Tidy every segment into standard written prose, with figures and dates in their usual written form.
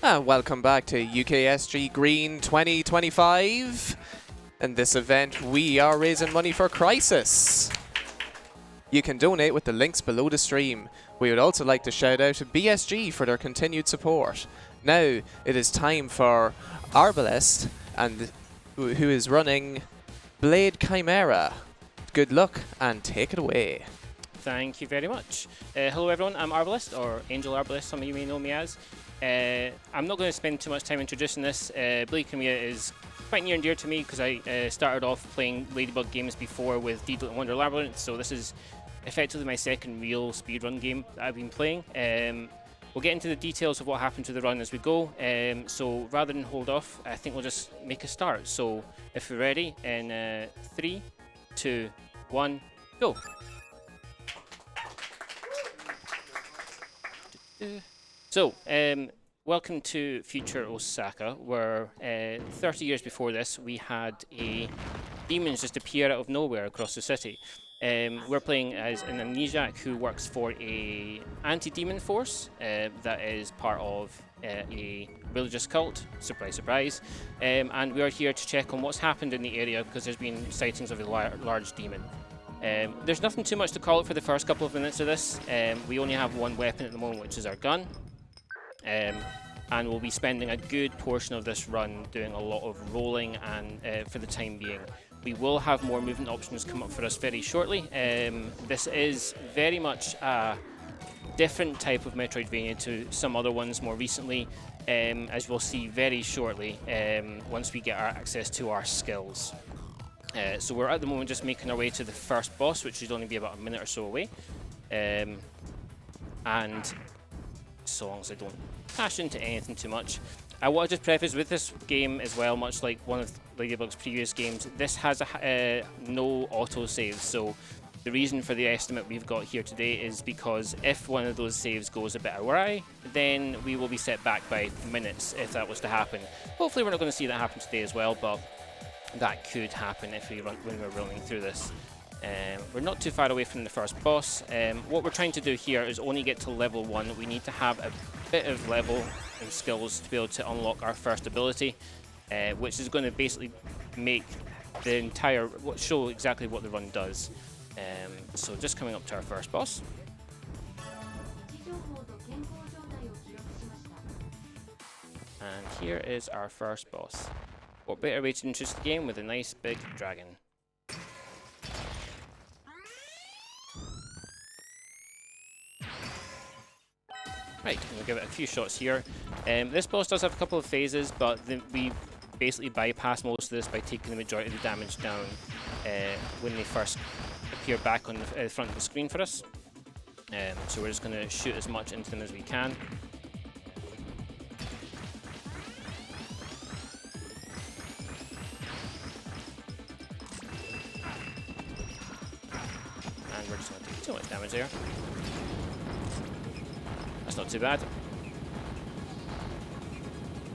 Welcome back to UKSG Green 2025. In this event, we are raising money for Crisis. You can donate with the links below the stream. We would also like to shout out to BSG for their continued support. Now, it is time for Arbalest, and who is running Blade Chimera. Good luck, and take it away. Thank you very much. Hello everyone, I'm Arbalest, or Angel Arbalest, some of you may know me as. I'm not going to spend too much time introducing this. Blade Chimera is quite near and dear to me because I started off playing Ladybug games before with Deedle and Wonder Labyrinth, so this is effectively my second real speedrun game that I've been playing. We'll get into the details of what happened to the run as we go, so rather than hold off, I think we'll just make a start. So if we're ready, in 3, 2, 1, go! So, welcome to future Osaka, where 30 years before this we had a demons just appear out of nowhere across the city. We're playing as an amnesiac who works for a anti-demon force that is part of a religious cult, surprise surprise, and we are here to check on what's happened in the area because there's been sightings of a large demon. There's nothing too much to call it for the first couple of minutes of this. We only have one weapon at the moment, which is our gun. And we'll be spending a good portion of this run doing a lot of rolling and for the time being. We will have more movement options come up for us very shortly. This is very much a different type of Metroidvania to some other ones more recently, as we'll see very shortly once we get our access to our skills. So we're at the moment just making our way to the first boss, which should only be about a minute or so away. And so long as I don't dash into anything too much. I want to just preface with this game as well, much like one of Ladybug's previous games, this has no autosave, so the reason for the estimate we've got here today is because if one of those saves goes a bit awry, then we will be set back by minutes if that was to happen. Hopefully we're not going to see that happen today as well, but that could happen if when we're running through this. We're not too far away from the first boss. What we're trying to do here is only get to level 1. We need to have a bit of level and skills to be able to unlock our first ability, which is going to basically make the entire show exactly what the run does. So just coming up to our first boss. And here is our first boss. What better way to introduce the game with a nice big dragon. Right, we'll give it a few shots here. This boss does have a couple of phases, but we basically bypass most of this by taking the majority of the damage down when they first appear back on the front of the screen for us. So we're just going to shoot as much into them as we can. And we're just going to take too much damage there. That's not too bad.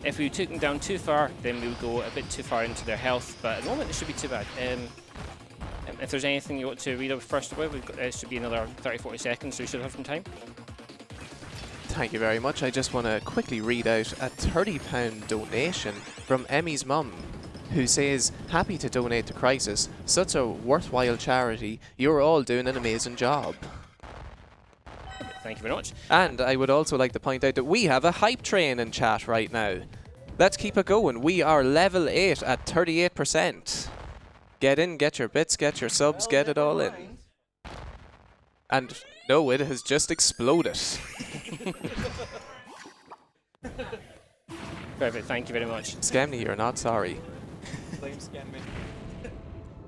If we took them down too far, then we would go a bit too far into their health, but at the moment it should be too bad. If there's anything you want to read out first about, it should be another 30-40 seconds, so we should have some time. Thank you very much. I just want to quickly read out a £30 donation from Emmy's mum, who says, happy to donate to Crisis. Such a worthwhile charity. You're all doing an amazing job. Thank you very much. And I would also like to point out that we have a hype train in chat right now. Let's keep it going. We are level 8 at 38%. Get in, get your bits, get your subs, get it all in. And no, it has just exploded. Perfect, thank you very much. Scamney, you're not sorry. So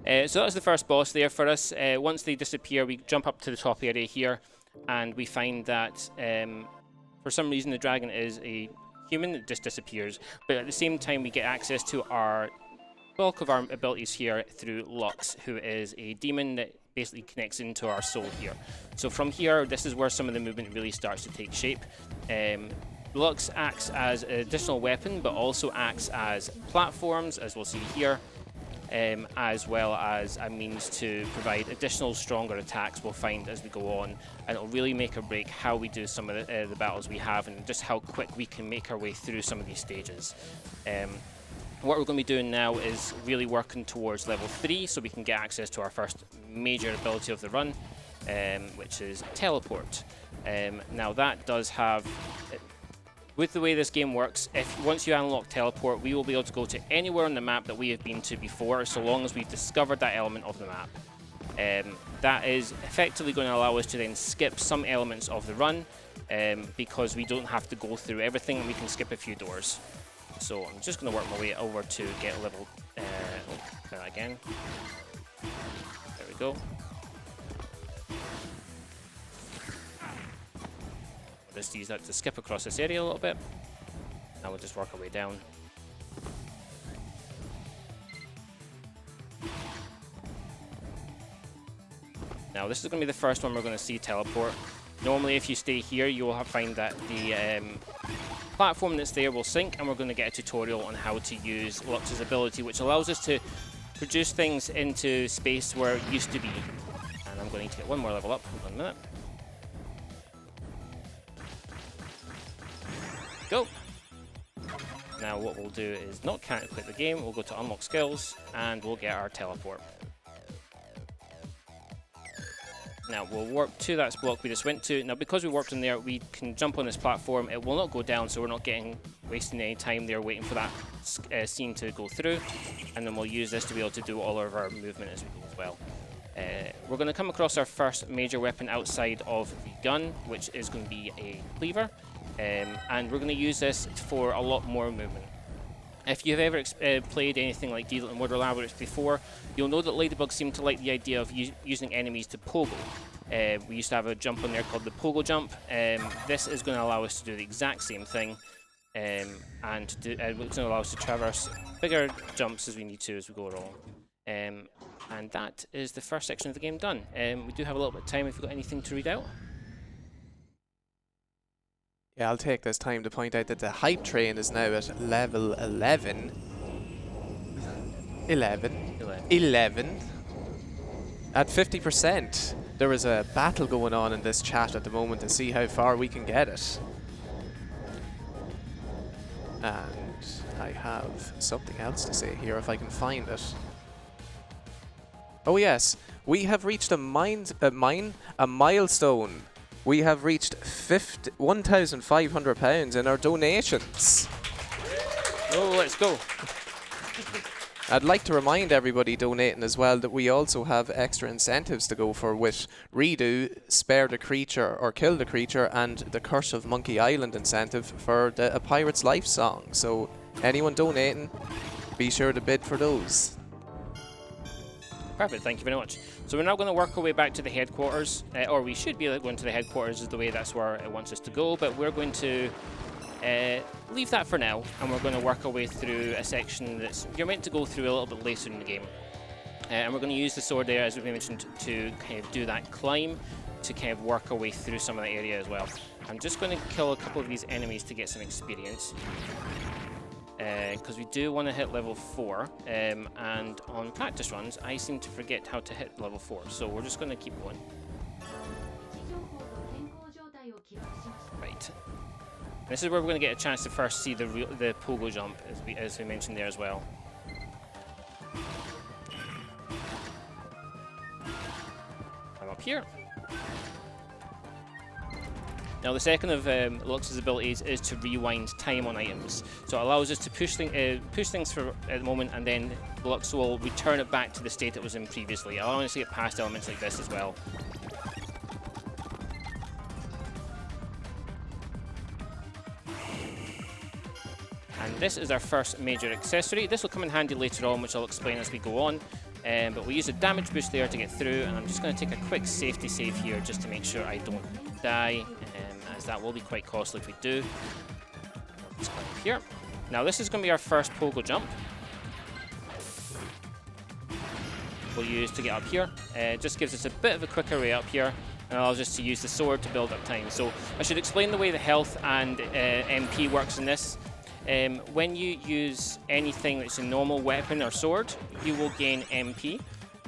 that was the first boss there for us. Once they disappear, we jump up to the top area here, and we find that for some reason the dragon is a human that just disappears. But at the same time, we get access to our bulk of our abilities here through Lux, who is a demon that basically connects into our soul here. So from here, this is where some of the movement really starts to take shape. Lux acts as an additional weapon, but also acts as platforms, as we'll see here. as well as a means to provide additional stronger attacks we'll find as we go on, and it'll really make or break how we do some of the battles we have and just how quick we can make our way through some of these stages. What we're going to be doing now is really working towards level 3 so we can get access to our first major ability of the run, which is teleport. Now that does have, with the way this game works, once you unlock teleport, we will be able to go to anywhere on the map that we have been to before, so long as we've discovered that element of the map. That is effectively going to allow us to then skip some elements of the run, because we don't have to go through everything and we can skip a few doors. So I'm just going to work my way over to get level, again. There we go. We'll just use that to skip across this area a little bit. Now we'll just work our way down. Now this is going to be the first one we're going to see teleport. Normally if you stay here you'll find that the platform that's there will sync, and we're going to get a tutorial on how to use Lux's ability, which allows us to produce things into space where it used to be. And I'm going to get one more level up. Hold on a minute. Go! Now what we'll do is not quit the game, we'll go to unlock skills, and we'll get our teleport. Now we'll warp to that block we just went to. Now because we warped in there, we can jump on this platform. It will not go down, so we're not wasting any time there waiting for that scene to go through. And then we'll use this to be able to do all of our movement as we go as well. We're going to come across our first major weapon outside of the gun, which is going to be a cleaver. And we're going to use this for a lot more movement. If you've ever played anything like Deedle and Murder Labyrinth before, you'll know that Ladybugs seem to like the idea of using enemies to pogo. We used to have a jump on there called the pogo jump. This is going to allow us to do the exact same thing, and it's going to allow us to traverse bigger jumps as we need to as we go along. And that is the first section of the game done. We do have a little bit of time if you've got anything to read out. Yeah, I'll take this time to point out that the hype train is now at level 11. 11. At 50%. There is a battle going on in this chat at the moment to see how far we can get it. And I have something else to say here if I can find it. Oh yes, we have reached a milestone. We have reached £1,500 in our donations. Oh, let's go. I'd like to remind everybody donating as well that we also have extra incentives to go for with Redo, Spare the Creature or Kill the Creature, and the Curse of Monkey Island incentive for A Pirate's Life song. So anyone donating, be sure to bid for those. Perfect, thank you very much. So we're now going to work our way back to the headquarters, or we should be going to the headquarters is the way that's where it wants us to go, but we're going to leave that for now, and we're going to work our way through a section that's you're meant to go through a little bit later in the game. And we're going to use the sword there, as we mentioned, to kind of do that climb, to kind of work our way through some of the area as well. I'm just going to kill a couple of these enemies to get some experience. Because we do want to hit level 4, and on practice runs I seem to forget how to hit level 4, so we're just going to keep going. Right. This is where we're going to get a chance to first see the pogo jump, as we mentioned there as well. I'm up here. Now the second of Lux's abilities is to rewind time on items. So it allows us to push things for at the moment, and then Lux will return it back to the state it was in previously, allowing us to get past elements like this as well. And this is our first major accessory. This will come in handy later on, which I'll explain as we go on. But we use a damage boost there to get through, and I'm just going to take a quick safety save here just to make sure I don't die, as that will be quite costly if we do. Let's go up here. Now this is going to be our first pogo jump. We'll use to get up here. It just gives us a bit of a quicker way up here, and allows us to use the sword to build up time. So I should explain the way the health and MP works in this. When you use anything that's a normal weapon or sword, you will gain MP.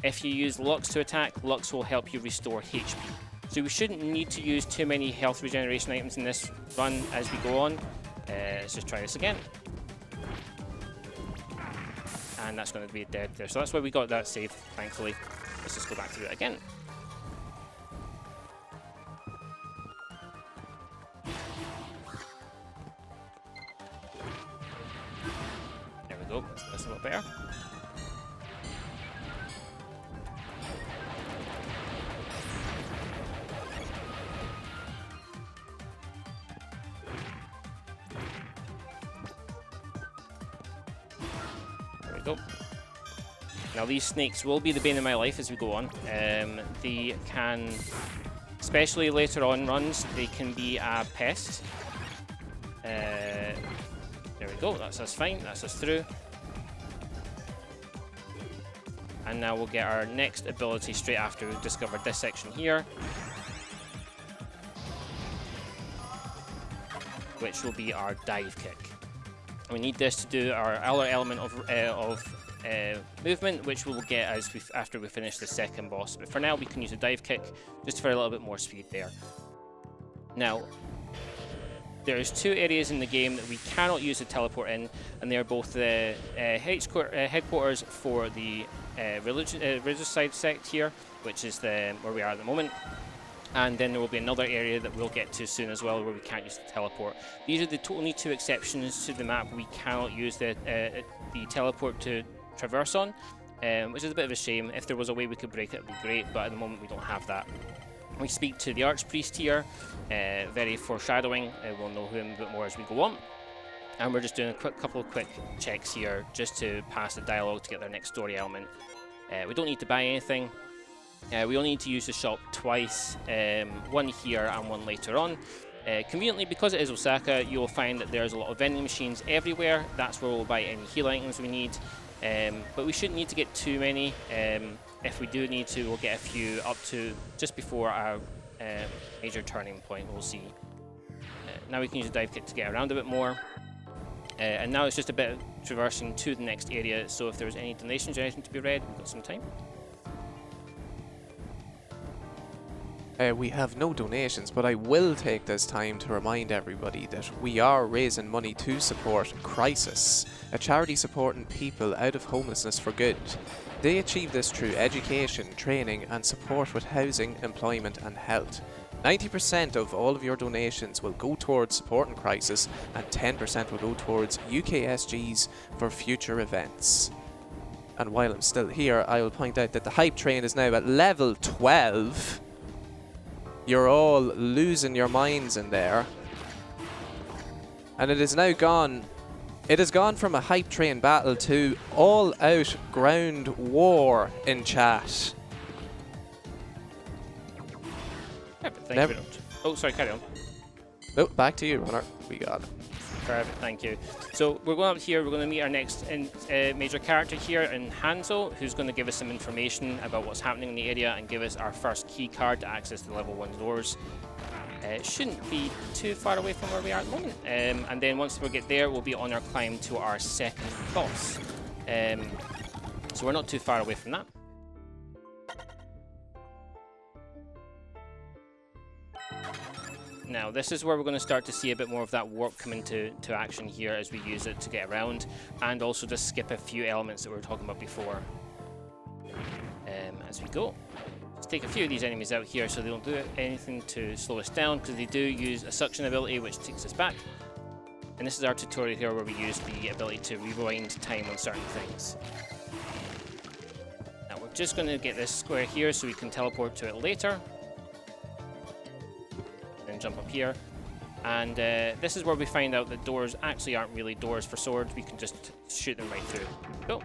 If you use Lux to attack, Lux will help you restore HP. So we shouldn't need to use too many health regeneration items in this run as we go on. Let's just try this again. And that's going to be dead there. So that's why we got that save, thankfully. Let's just go back through it again. There we go. That's a lot better. Go. Now these snakes will be the bane of my life as we go on. They can, especially later on runs, they can be a pest. There we go, that's us fine, that's us through. And now we'll get our next ability straight after we've discovered this section here, which will be our dive kick. We need this to do our other element of movement, which we will get after we finish the second boss. But for now, we can use a dive kick just for a little bit more speed there. Now, there's two areas in the game that we cannot use to teleport in, and they are both the headquarters for the religious side sect here, which is where we are at the moment. And then there will be another area that we'll get to soon as well, where we can't use the teleport. These are the only two exceptions to the map we cannot use the teleport to traverse on, which is a bit of a shame. If there was a way we could break it, it would be great, but at the moment we don't have that. We speak to the Archpriest here, very foreshadowing. We'll know him a bit more as we go on. And we're just doing a couple of quick checks here, just to pass the dialogue to get their next story element. We don't need to buy anything. We only need to use the shop twice, one here and one later on. Conveniently, because it is Osaka, you'll find that there's a lot of vending machines everywhere. That's where we'll buy any heal items we need. But we shouldn't need to get too many. If we do need to, we'll get a few up to just before our major turning point, we'll see. Now we can use a dive kick to get around a bit more. And now it's just a bit of traversing to the next area, so if there's any donations or anything to be read, we've got some time. We have no donations, but I will take this time to remind everybody that we are raising money to support Crisis, a charity supporting people out of homelessness for good. They achieve this through education, training and support with housing, employment and health. 90% of all of your donations will go towards supporting Crisis, and 10% will go towards UKSGs for future events. And while I'm still here, I will point out that the hype train is now at level 12. You're all losing your minds in there. And it is now gone. It has gone from a hype train battle to all-out ground war in chat. Thank you very much. Oh, sorry, carry on. Oh, back to you, runner. We got it. Perfect, thank you. So we're going up here, we're going to meet our next major character here in Hanzo, who's going to give us some information about what's happening in the area and give us our first key card to access the level 1 doors. It shouldn't be too far away from where we are at the moment. And then once we get there, we'll be on our climb to our second boss. So we're not too far away from that. Now, this is where we're going to start to see a bit more of that warp come into action here as we use it to get around, and also just skip a few elements that we were talking about before as we go. Let's take a few of these enemies out here so they don't do anything to slow us down, because they do use a suction ability which takes us back. And this is our tutorial here where we use the ability to rewind time on certain things. Now, we're just going to get this square here so we can teleport to it later. Jump up here, and this is where we find out that doors actually aren't really doors for swords. We can just shoot them right through. Go.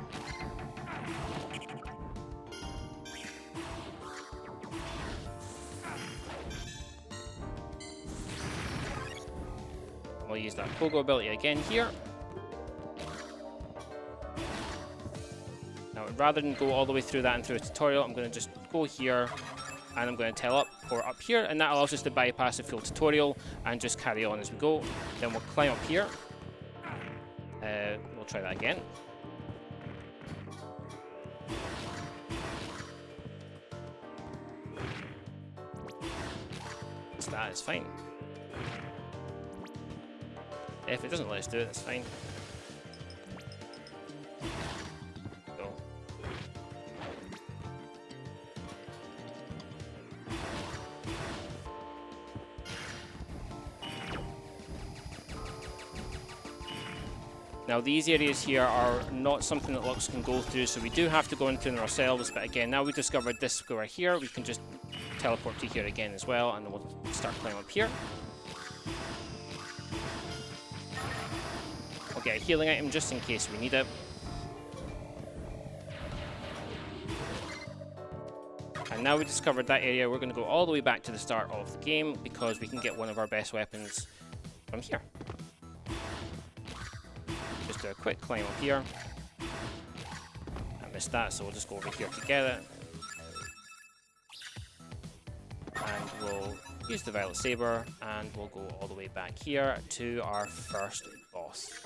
We'll use that pogo ability again here. Now, rather than go all the way through that and through a tutorial, I'm going to just go here, and I'm going to tell up or up here, and that allows us to bypass the full tutorial and just carry on as we go. Then we'll climb up here, We'll try that again. That is fine. If it doesn't let us do it, that's fine. Go. Now these areas here are not something that Lux can go through, so we do have to go into them ourselves, but again, now we've discovered this square here, we can just teleport to here again as well, and then we'll start climbing up here. We'll get a healing item just in case we need it. And now we discovered that area, we're going to go all the way back to the start of the game because we can get one of our best weapons from here. Just do a quick climb up here. I missed that, so we'll just go over here to get it. And we'll use the Violet Saber, and we'll go all the way back here to our first boss.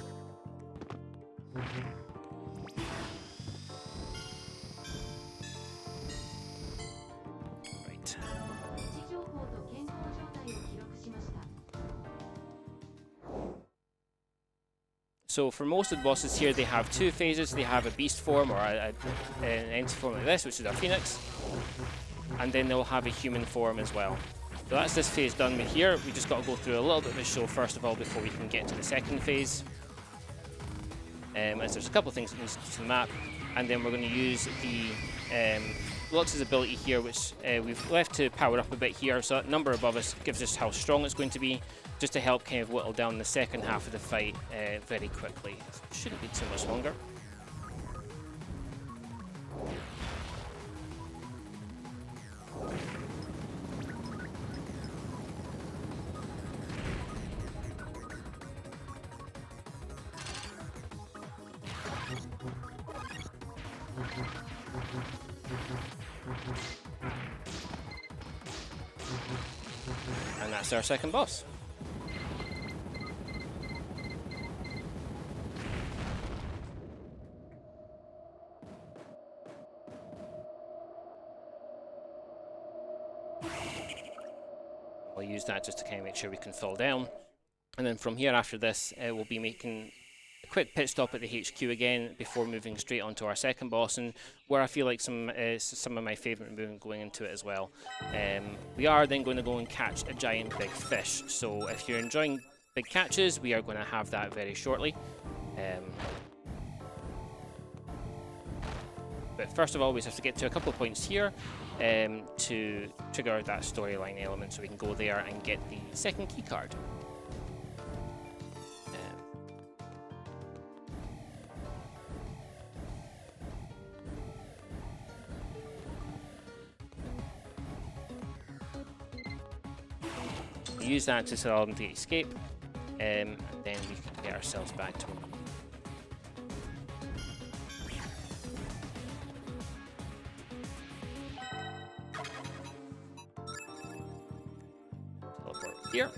Right. So for most of the bosses here, they have two phases. They have a beast form or an entity form like this, which is our Phoenix. And then they'll have a human form as well. So that's this phase done with here. We just got to go through a little bit of a show first of all before we can get to the second phase. As there's a couple of things that need to the map, and then we're going to use the Lux's ability here, which we've left to power up a bit here. So that number above us gives us how strong it's going to be, just to help kind of whittle down the second half of the fight very quickly. It shouldn't be too much longer. And that's our second boss. We'll use that just to kind of make sure we can fall down. And then from here after this, we'll be making a quick pit stop at the HQ again before moving straight onto our second boss, and where I feel like some of my favourite movement going into it as well. We are then going to go and catch a giant big fish. So if you're enjoying big catches, we are going to have that very shortly. But first of all, we just have to get to a couple of points here to trigger out that storyline element, so we can go there and get the second key card. Use that to allow them to escape, and then we can get ourselves back to them. Teleport here.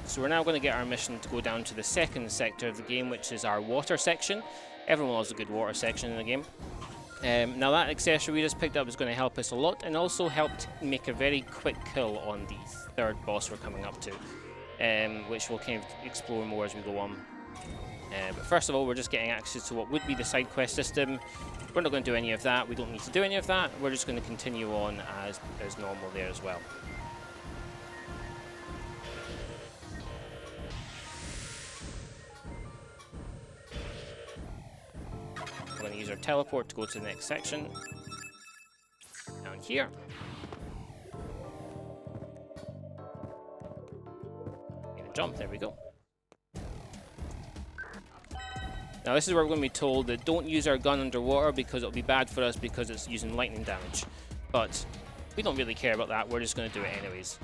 So we're now going to get our mission to go down to the second sector of the game, which is our water section. Everyone loves a good water section in the game. Now that accessory we just picked up is going to help us a lot, and also helped make a very quick kill on the third boss we're coming up to, which we'll kind of explore more as we go on. But first of all, we're just getting access to what would be the side quest system. We're not going to do any of that. We don't need to do any of that. We're just going to continue on as normal there as well. We're going to use our teleport to go to the next section. Down here. And jump, there we go. Now this is where we're going to be told that don't use our gun underwater because it'll be bad for us because it's using lightning damage. But we don't really care about that, we're just going to do it anyways.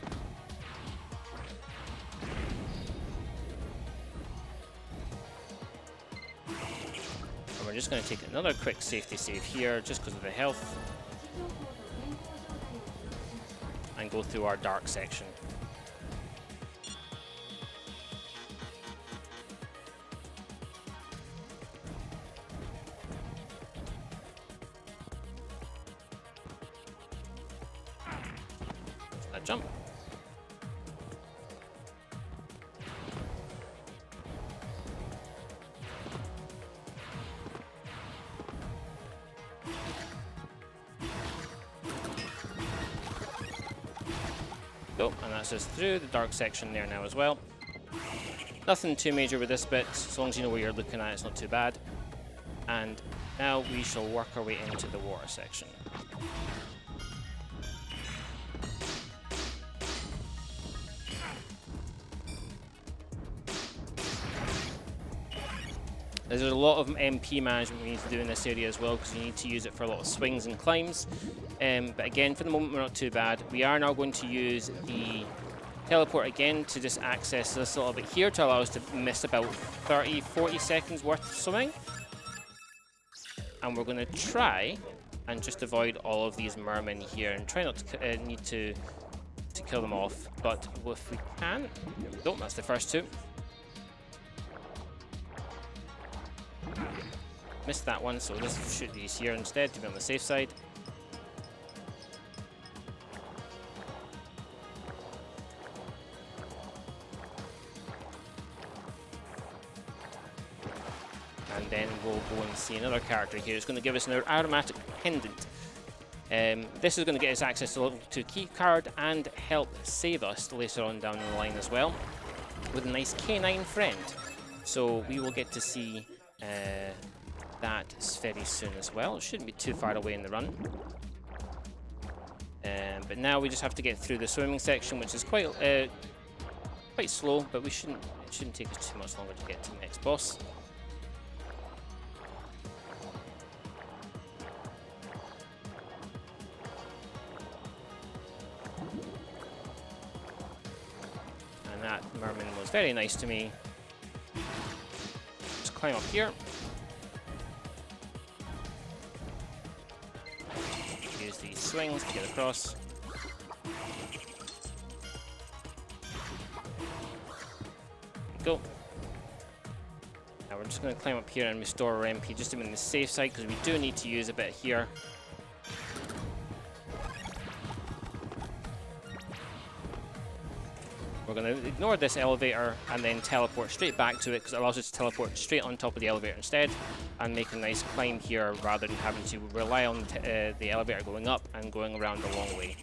we're just going to take another quick safety save here, just because of the health. And go through our dark section. That jump. Go, and that's us through the dark section there now as well. Nothing too major with this bit, as long as you know where you're looking at, it's not too bad. And now we shall work our way into the water section. There's a lot of MP management we need to do in this area as well, because you need to use it for a lot of swings and climbs. But again, for the moment, we're not too bad. We are now going to use the teleport again to just access this little bit here to allow us to miss about 30-40 seconds worth of swimming. And we're going to try and just avoid all of these mermen here and try not to need to kill them off. But if we can, there we go, that's the first two. Missed that one, so let's shoot these here instead to be on the safe side. And then we'll go and see another character here. It's going to give us another aromatic pendant. This is going to get us access to a level 2 key card and help save us later on down the line as well, with a nice canine friend. So we will get to see that very soon as well. It shouldn't be too far away in the run. But now we just have to get through the swimming section, which is quite slow, but it shouldn't take us too much longer to get to the next boss. And that merman was very nice to me. Just climb up here. Use these swings to get across. Go. Now we're just going to climb up here and restore our MP just to be on the safe side, because we do need to use a bit here. We're going to ignore this elevator and then teleport straight back to it, because it allows us to teleport straight on top of the elevator instead and make a nice climb here rather than having to rely on the elevator going up and going around a long way.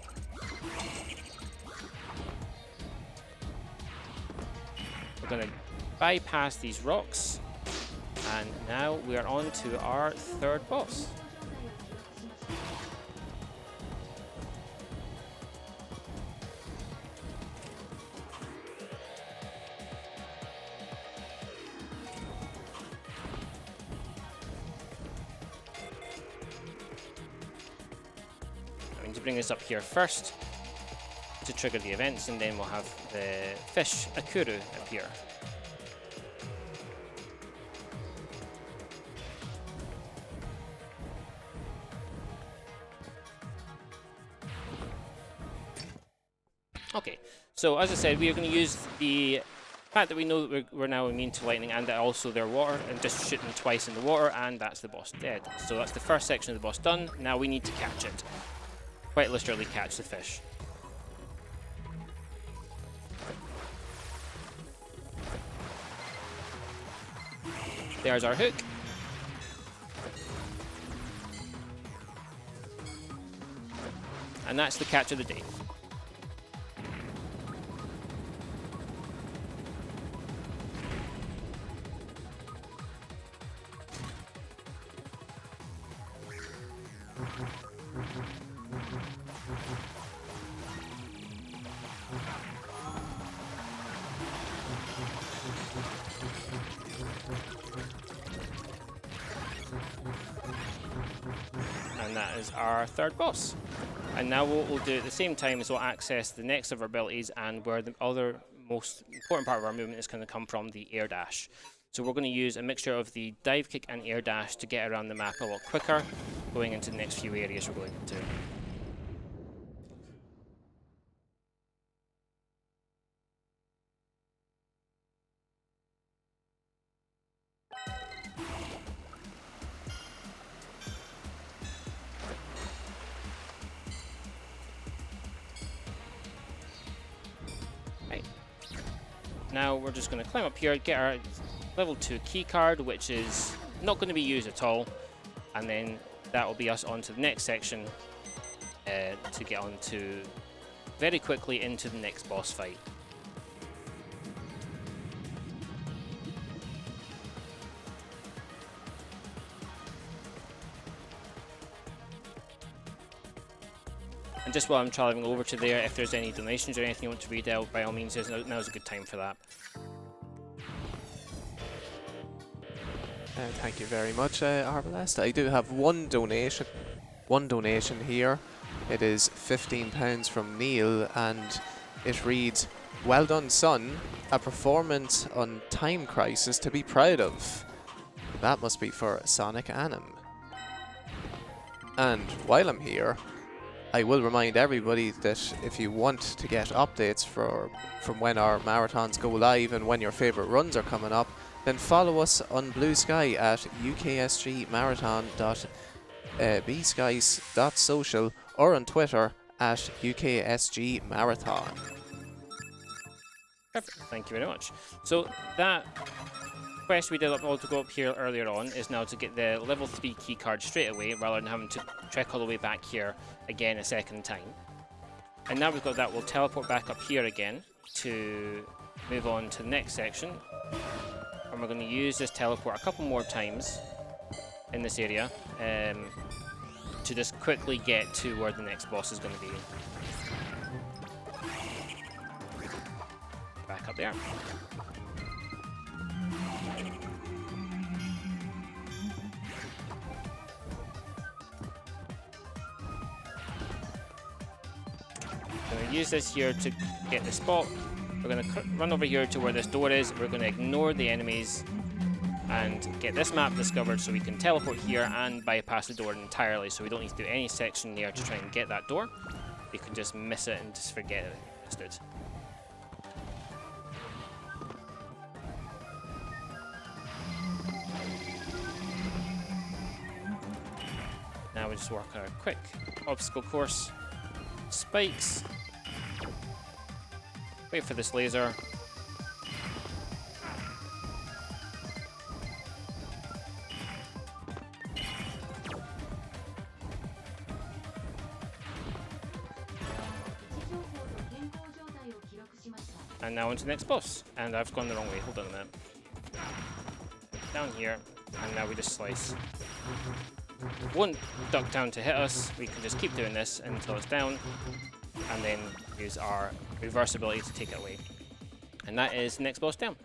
We're going to bypass these rocks, and now we are on to our third boss. To bring this up here first to trigger the events, and then we'll have the fish Akuru appear. Okay, so as I said, we are going to use the fact that we know that we're now immune to lightning and that also they're water, and just shoot them twice in the water, and that's the boss dead. So that's the first section of the boss done. Now we need to catch it. Quite literally catch the fish. There's our hook. And that's the catch of the day. And that is our third boss. And now what we'll do at the same time is we'll access the next of our abilities, and where the other most important part of our movement is going to come from, the air dash. So we're going to use a mixture of the dive kick and air dash to get around the map a lot quicker, going into the next few areas we're going into. Right. Now we're just going to climb up here, get our level 2 key card, which is not going to be used at all, and then that will be us on to the next section to get on to very quickly into the next boss fight. And just while I'm travelling over to there, if there's any donations or anything you want to read out, by all means, now's a good time for that. Thank you very much, Arbalest. I do have one donation here. It is £15 from Neil, and it reads, "Well done, son. A performance on Time Crisis to be proud of." That must be for Sonic Anim. And while I'm here, I will remind everybody that if you want to get updates from when our marathons go live and when your favourite runs are coming up, then follow us on Blue Sky at uksgmarathon.bskies.social or on Twitter at UKSG Perfect, thank you very much. So that quest we did all to go up here earlier on is now to get the level 3 key card straight away, rather than having to trek all the way back here again a second time. And now we've got that, we'll teleport back up here again to move on to the next section. And we're going to use this teleport a couple more times in this area to just quickly get to where the next boss is going to be. Back up there. I'm going to use this here to get the spot. We're going to run over here to where this door is. We're going to ignore the enemies and get this map discovered so we can teleport here and bypass the door entirely, so we don't need to do any section there to try and get that door. You can just miss it and just forget it. Missed it. Now we just work on a quick obstacle course. Spikes. Wait for this laser. And now into the next boss. And I've gone the wrong way. Hold on a minute. Down here. And now we just slice. Won't duck down to hit us. We can just keep doing this until it's down. And then use our reverse ability to take it away. And that is the next boss down.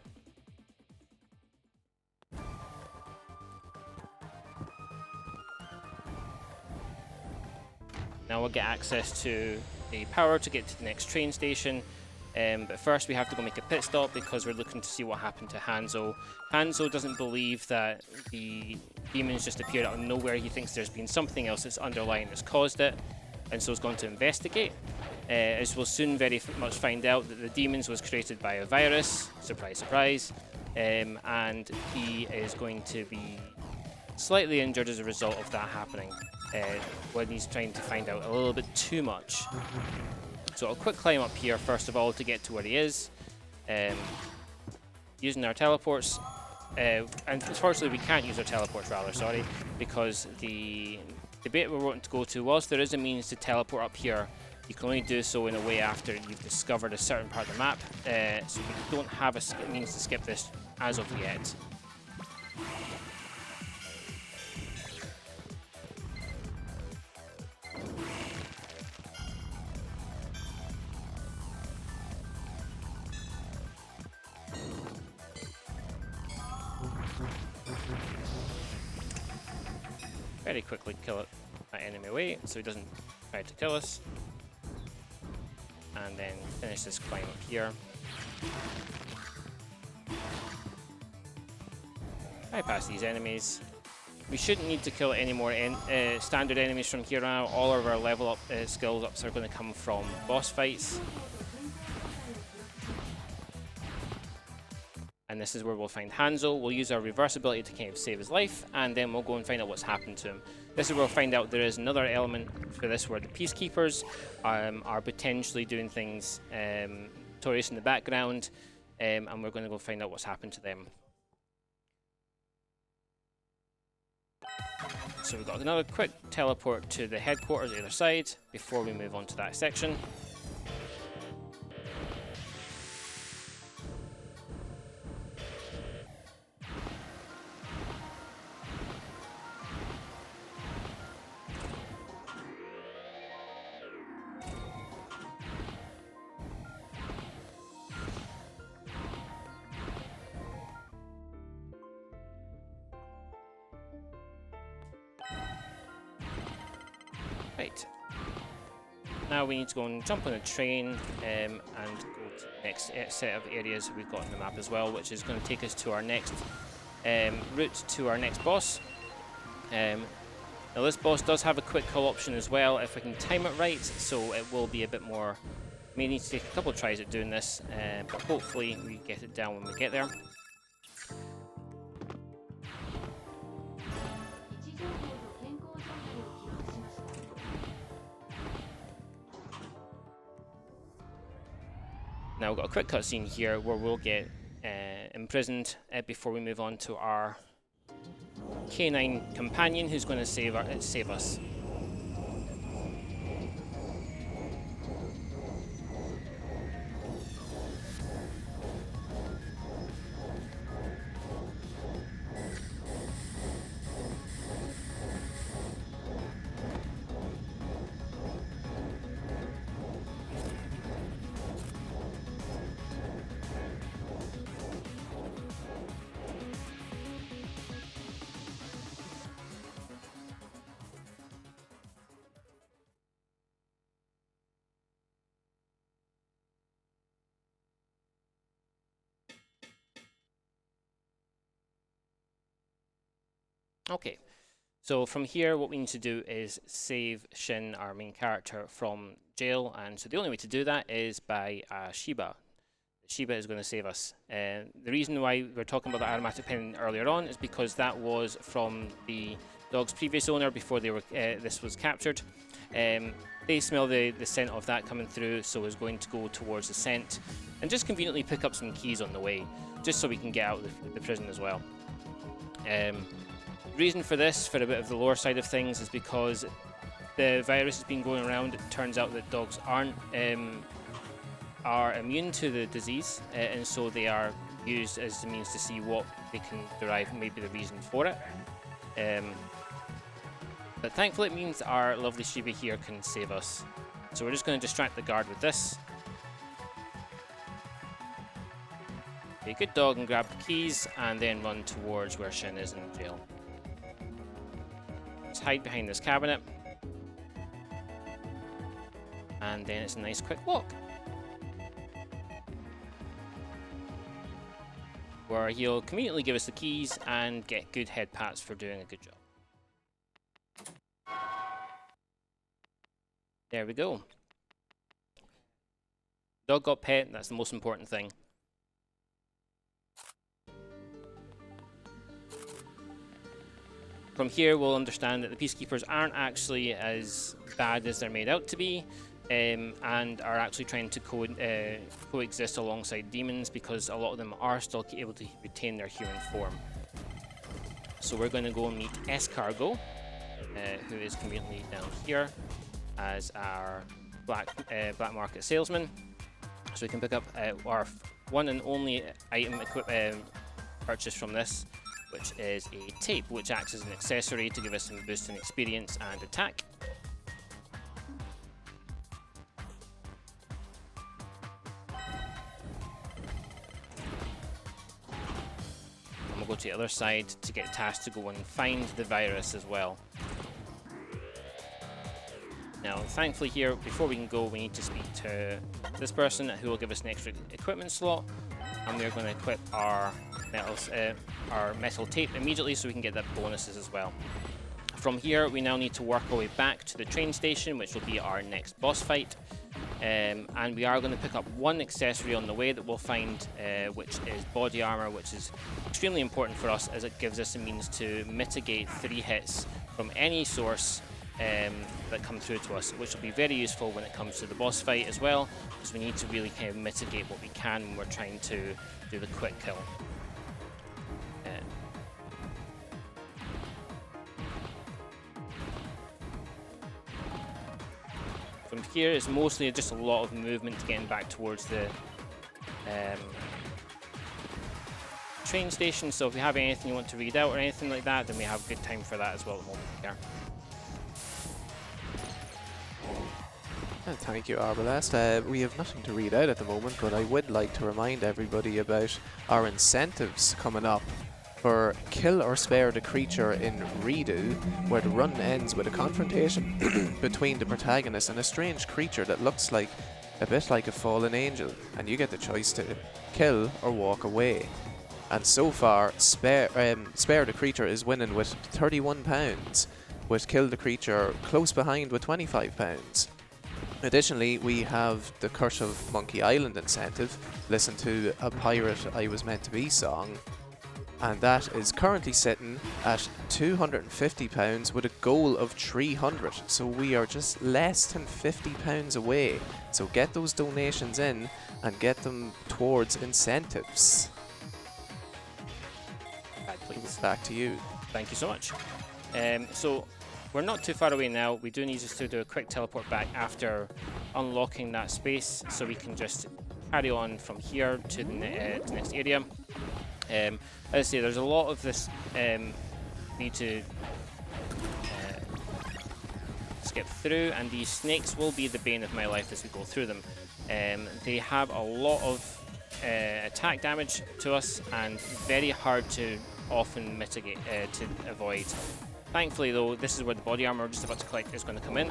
Now we'll get access to the power to get to the next train station. But first we have to go make a pit stop because we're looking to see what happened to Hanzo. Hanzo doesn't believe that the demons just appeared out of nowhere. He thinks there's been something else that's underlying that's caused it. And so he's going to investigate. As we'll soon very much find out that the demons was created by a virus. Surprise, surprise. And he is going to be slightly injured as a result of that happening. When he's trying to find out a little bit too much. So a quick climb up here first of all to get to where he is. Using our teleports. And unfortunately we can't use our teleports rather, sorry. Because the bit we're wanting to go to, whilst there is a means to teleport up here, you can only do so in a way after you've discovered a certain part of the map. So we don't have a means to skip this as of yet. Very quickly kill that enemy away so he doesn't try to kill us. And then finish this climb up here. Bypass these enemies. We shouldn't need to kill any more standard enemies from here on out. All of our level up skills ups are going to come from boss fights. And this is where we'll find Hanzo. We'll use our reverse ability to kind of save his life, and then we'll go and find out what's happened to him. This is where we'll find out there is another element for this where the Peacekeepers are potentially doing things notorious in the background, and we're going to go find out what's happened to them. So we've got another quick teleport to the headquarters the other side before we move on to that section. Right. Now we need to go and jump on a train and go to the next set of areas we've got on the map as well, which is going to take us to our next route to our next boss. Now this boss does have a quick kill option as well if we can time it right, so it will be a bit more. May need to take a couple of tries at doing this, but hopefully we get it down when we get there. Now we've got a quick cutscene here where we'll get imprisoned before we move on to our canine companion who's going to save us. Okay, so from here what we need to do is save Shin, our main character, from jail, and so the only way to do that is by Shiba. Shiba is going to save us. The reason why we're talking about the aromatic pen earlier on is because that was from the dog's previous owner before they were this was captured. They smell the scent of that coming through, so is going to go towards the scent and just conveniently pick up some keys on the way, just so we can get out of the prison as well. Reason for this, for a bit of the lore side of things, is because the virus has been going around. It turns out that dogs are immune to the disease, and so they are used as a means to see what they can derive, maybe the reason for it. But thankfully it means our lovely Shiba here can save us. So we're just going to distract the guard with this. Be a good dog and grab the keys, and then run towards where Shin is in jail. Let's hide behind this cabinet. And then it's a nice quick walk, where he'll conveniently give us the keys and get good head pats for doing a good job. There we go. Dog got pet, that's the most important thing. From here we'll understand that the Peacekeepers aren't actually as bad as they're made out to be, and are actually trying to coexist alongside demons, because a lot of them are still able to retain their human form. So we're going to go and meet Escargo, who is conveniently down here as our black market salesman. So we can pick up our one and only item purchase from this, which is a tape, which acts as an accessory to give us some boost in experience and attack. And we'll go to the other side to get tasked to go and find the virus as well. Now, thankfully here, before we can go, we need to speak to this person who will give us an extra equipment slot, and we're going to equip our metal tape immediately so we can get that bonuses as well. From here, we now need to work our way back to the train station, which will be our next boss fight. And we are going to pick up one accessory on the way that we'll find, which is body armor, which is extremely important for us as it gives us a means to mitigate 3 hits from any source that come through to us, which will be very useful when it comes to the boss fight as well, because we need to really kind of mitigate what we can when we're trying to do the quick kill. From here, it's mostly just a lot of movement getting back towards the train station, so if you have anything you want to read out or anything like that, then we have good time for that as well at the moment here. Thank you, Arbalest. We have nothing to read out at the moment, but I would like to remind everybody about our incentives coming up for Kill or Spare the Creature in Redo, where the run ends with a confrontation between the protagonist and a strange creature that looks like a bit like a fallen angel, and you get the choice to kill or walk away. And so far, Spare the Creature is winning with £31, with Kill the Creature close behind with £25. Additionally, we have the Curse of Monkey Island incentive, listen to a Pirate I Was Meant to Be song, and that is currently sitting at £250 with a goal of 300, so we are just less than £50 away. So get those donations in and get them towards incentives. Please. Back to you. Thank you so much. So we're not too far away now. We do need just to do a quick teleport back after unlocking that space, so we can just carry on from here to the next area. As I say, there's a lot of this need to skip through, and these snakes will be the bane of my life as we go through them. They have a lot of attack damage to us and very hard to often mitigate, to avoid. Thankfully though, this is where the body armor we're just about to collect is going to come in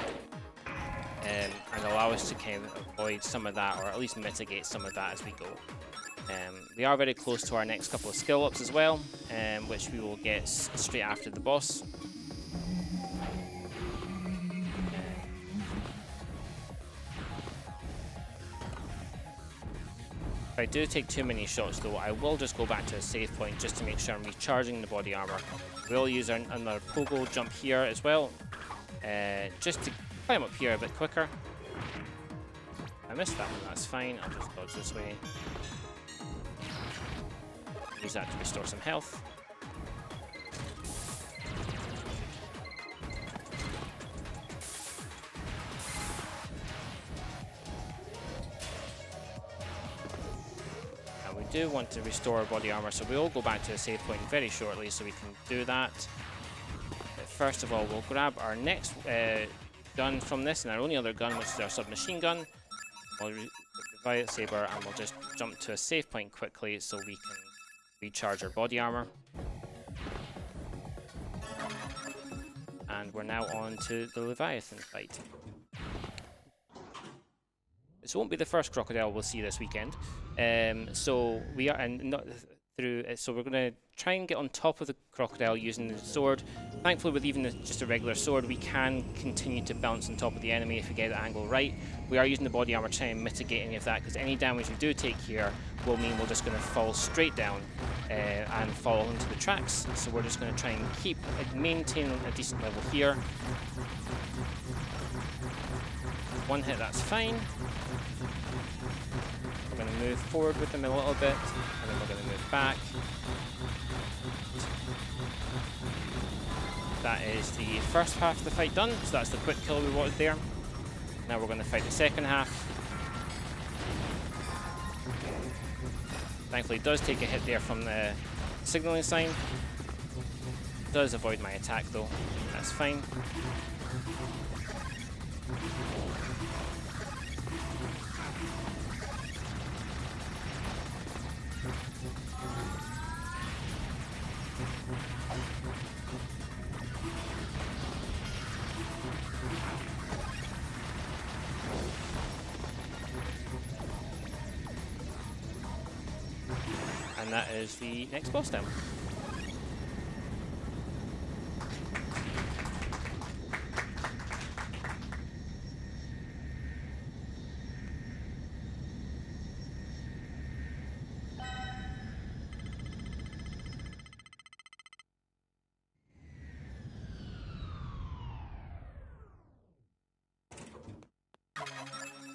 and allow us to kind of avoid some of that, or at least mitigate some of that as we go. We are very close to our next couple of skill ups as well, which we will get straight after the boss. If I do take too many shots though, I will just go back to a save point just to make sure I'm recharging the body armor. We'll use another pogo jump here as well, just to climb up here a bit quicker. I missed that one, that's fine, I'll just dodge this way. Use that to restore some health. And we do want to restore our body armor, so we'll go back to a save point very shortly so we can do that. But first of all, we'll grab our next gun from this, and our only other gun, which is our submachine gun. We'll revive saber, and we'll just jump to a save point quickly so we can recharge our body armor. And we're now on to the Leviathan fight. This won't be the first crocodile we'll see this weekend. So we are so we're going to try and get on top of the crocodile using the sword. Thankfully, with even just a regular sword, we can continue to bounce on top of the enemy if we get the angle right. We are using the body armor to try and mitigate any of that, because any damage we do take here will mean we're just going to fall straight down and fall into the tracks. So we're just going to try and maintain a decent level here. One hit, that's fine. We're going to move forward with them a little bit, and then we're going to move back. That is the first half of the fight done, so that's the quick kill we wanted there. Now we're going to fight the second half. Thankfully it does take a hit there from the signaling sign. It does avoid my attack though, that's fine. that is the next boss down.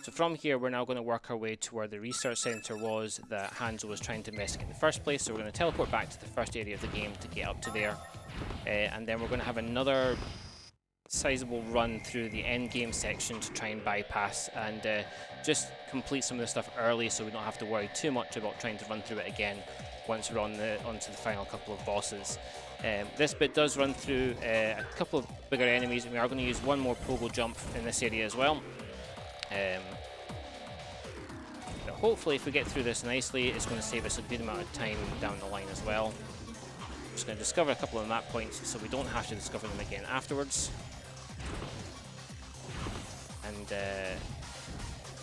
So from here, we're now going to work our way to where the research centre was that Hanzo was trying to investigate in the first place. So we're going to teleport back to the first area of the game to get up to there. And then we're going to have another sizable run through the end game section to try and bypass and just complete some of the stuff early so we don't have to worry too much about trying to run through it again once we're onto the final couple of bosses. This bit does run through a couple of bigger enemies, and we are going to use one more pogo jump in this area as well. But hopefully if we get through this nicely, it's going to save us a good amount of time down the line as well. I'm just going to discover a couple of map points so we don't have to discover them again afterwards. And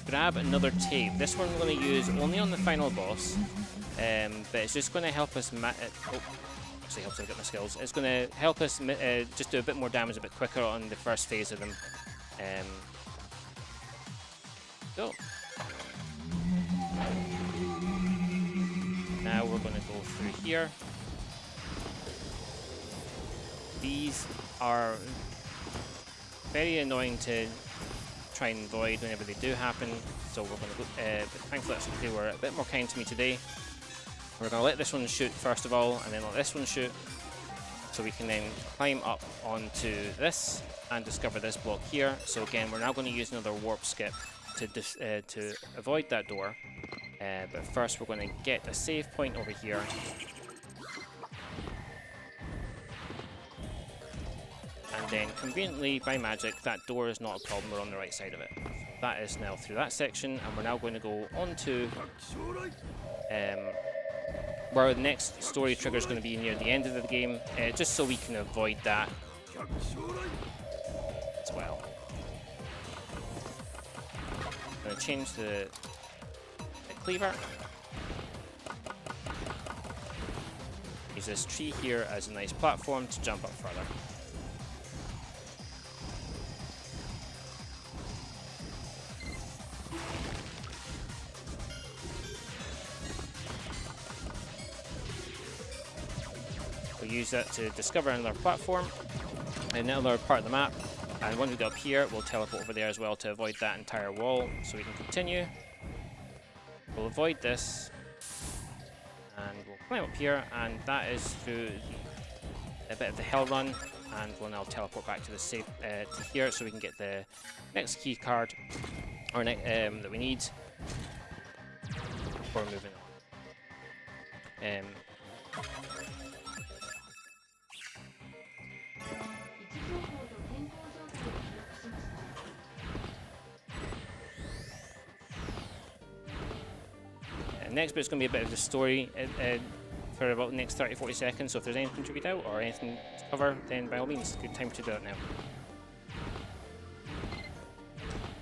grab another tape. This one we're going to use only on the final boss, but it's just going to help us actually helps me get my skills. It's going to help us just do a bit more damage a bit quicker on the first phase of them. So now we're going to go through here. These are very annoying to try and avoid whenever they do happen, so we're going to go, but thankfully they were a bit more kind to me today. We're going to let this one shoot first of all, and then let this one shoot, so we can then climb up onto this and discover this block here. So again, we're now going to use another warp skip to avoid that door, but first we're going to get a save point over here. And then conveniently, by magic, that door is not a problem, we're on the right side of it. So that is now through that section, and we're now going to go on to where the next story trigger is going to be near the end of the game, just so we can avoid that as well. I'm going to change the cleaver. Use this tree here as a nice platform to jump up further. We'll use that to discover another platform, another part of the map, and when we get up here, we'll teleport over there as well to avoid that entire wall, so we can continue. We'll avoid this, and we'll climb up here, and that is through a bit of the hell run, and we'll now teleport back to the safe to here, so we can get the next key card or that we need before moving on. Next bit is going to be a bit of the story for about the next 30-40 seconds, so if there's anything to read out or anything to cover, then by all means, good time to do it now.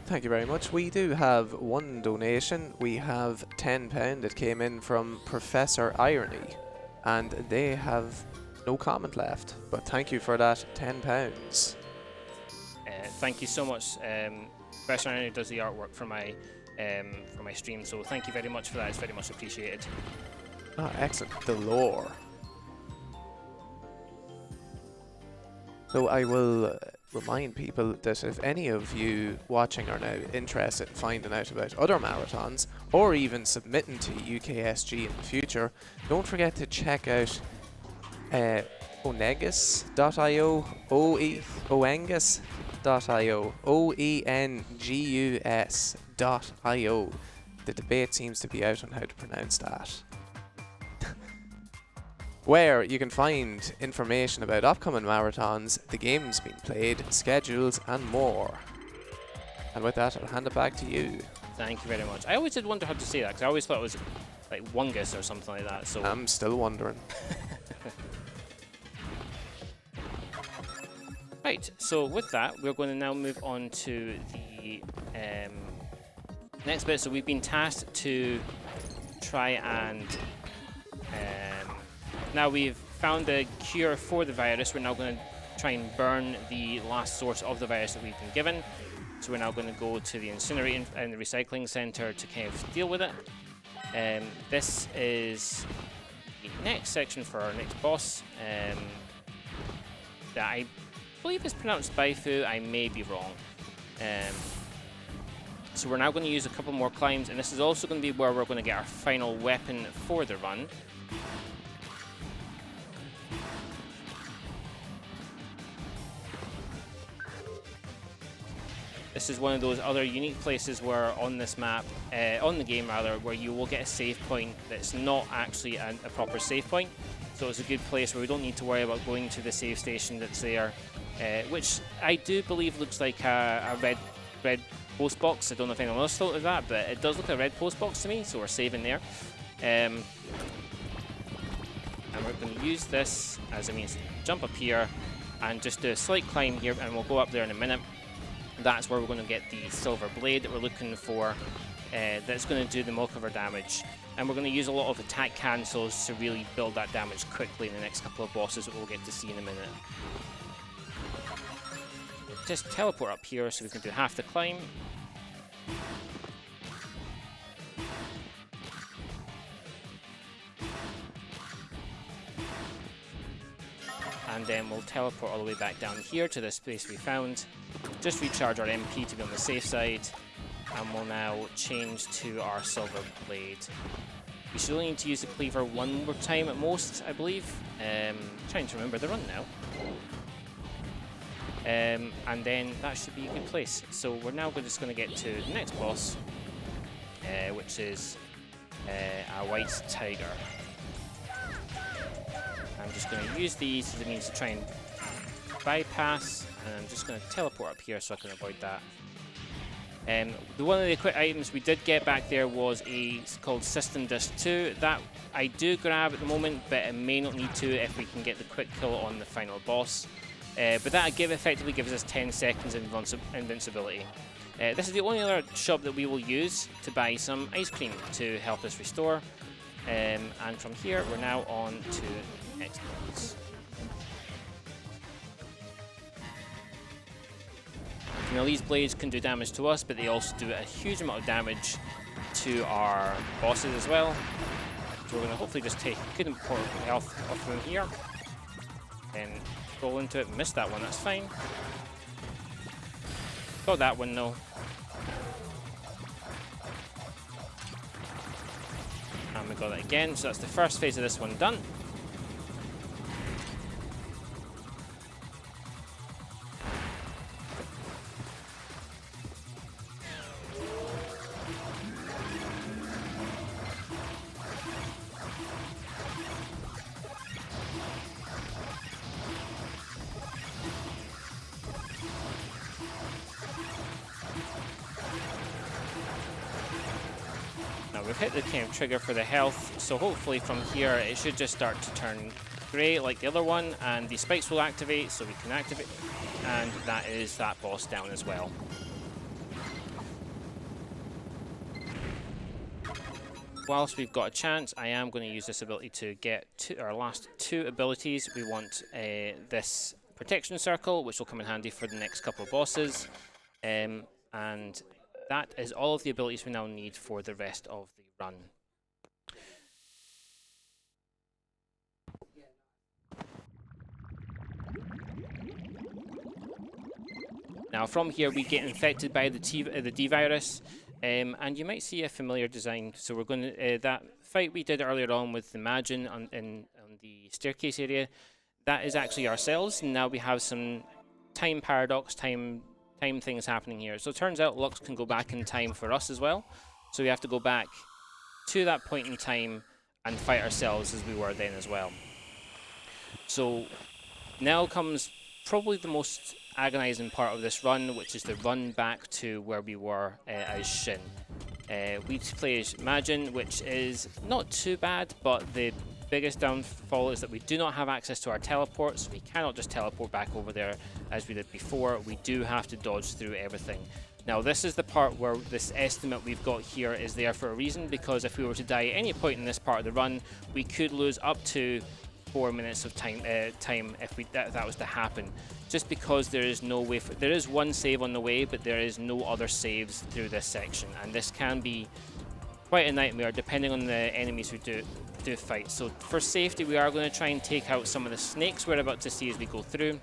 Thank you very much. We do have one donation. We have £10 that came in from Professor Irony, and they have no comment left, but thank you for that £10. Thank you so much. Professor Irony does the artwork for my stream, so thank you very much for that. It's very much appreciated. Ah, excellent. The lore. So I will remind people that if any of you watching are now interested in finding out about other marathons or even submitting to UKSG in the future, don't forget to check out oengus.io, oengus.io, oengus.io. The debate seems to be out on how to pronounce that. Where you can find information about upcoming marathons, the games being played, schedules, and more. And with that, I'll hand it back to you. Thank you very much. I always did wonder how to say that, because I always thought it was like Wungus or something like that. So I'm still wondering. Right, so with that, we're going to now move on to the next bit. So we've been tasked to try and Now we've found a cure for the virus, we're now going to try and burn the last source of the virus that we've been given. So we're now going to go to the incinerating and the recycling center to kind of deal with it. This is the next section for our next boss. That I believe is pronounced Baifu, I may be wrong. So we're now going to use a couple more climbs, and this is also going to be where we're going to get our final weapon for the run. This is one of those other unique places where on this map, on the game rather, where you will get a save point that's not actually a proper save point. So it's a good place where we don't need to worry about going to the save station that's there, which I do believe looks like a red post box. I don't know if anyone else thought of that, but it does look like a red post box to me, so we're saving there. And we're going to use this as a means to jump up here and just do a slight climb here, and we'll go up there in a minute. That's where we're going to get the silver blade that we're looking for, that's going to do the bulk of our damage. And we're going to use a lot of attack cancels to really build that damage quickly in the next couple of bosses that we'll get to see in a minute. Just teleport up here so we can do half the climb. And then we'll teleport all the way back down here to this place we found. Just recharge our MP to be on the safe side. And we'll now change to our silver blade. We should only need to use the cleaver one more time at most, I believe. Trying to remember the run now. And then that should be a good place. So we're now just going to get to the next boss, which is a white tiger. I'm just going to use these as a means to try and bypass, and I'm just going to teleport up here so I can avoid that. One of the quick items we did get back there was called System Disc 2. That I do grab at the moment, but I may not need to if we can get the quick kill on the final boss. But that effectively gives us 10 seconds of invincibility. This is the only other shop that we will use to buy some ice cream to help us restore. And from here, we're now on to the next boss. Now these blades can do damage to us, but they also do a huge amount of damage to our bosses as well. So we're going to hopefully just take good important health off them here. Then roll into it, missed that one, that's fine. Got that one though. And we got that again, so that's the first phase of this one done. We've hit the kind of trigger for the health, so hopefully from here it should just start to turn grey like the other one, and the spikes will activate, so we can activate, and that is that boss down as well. Whilst we've got a chance, I am going to use this ability to get to our last two abilities. We want this protection circle, which will come in handy for the next couple of bosses, and that is all of the abilities we now need for the rest of the run. Now from here we get infected by the D virus, and you might see a familiar design. So we're going to that fight we did earlier on with the Majin on the staircase area, that is actually ourselves. Now we have some time paradox, time things happening here. So it turns out Lux can go back in time for us as well. So we have to go back to that point in time and fight ourselves as we were then as well. So now comes probably the most agonizing part of this run, which is the run back to where we were as Shin. We play as Majin, which is not too bad, but the biggest downfall is that we do not have access to our teleports. So we cannot just teleport back over there as we did before. We do have to dodge through everything. Now this is the part where this estimate we've got here is there for a reason, because if we were to die at any point in this part of the run, we could lose up to 4 minutes of time if that was to happen. Just because there is no way, there is one save on the way, but there is no other saves through this section, and this can be quite a nightmare depending on the enemies who do fight. So for safety, we are going to try and take out some of the snakes we're about to see as we go through.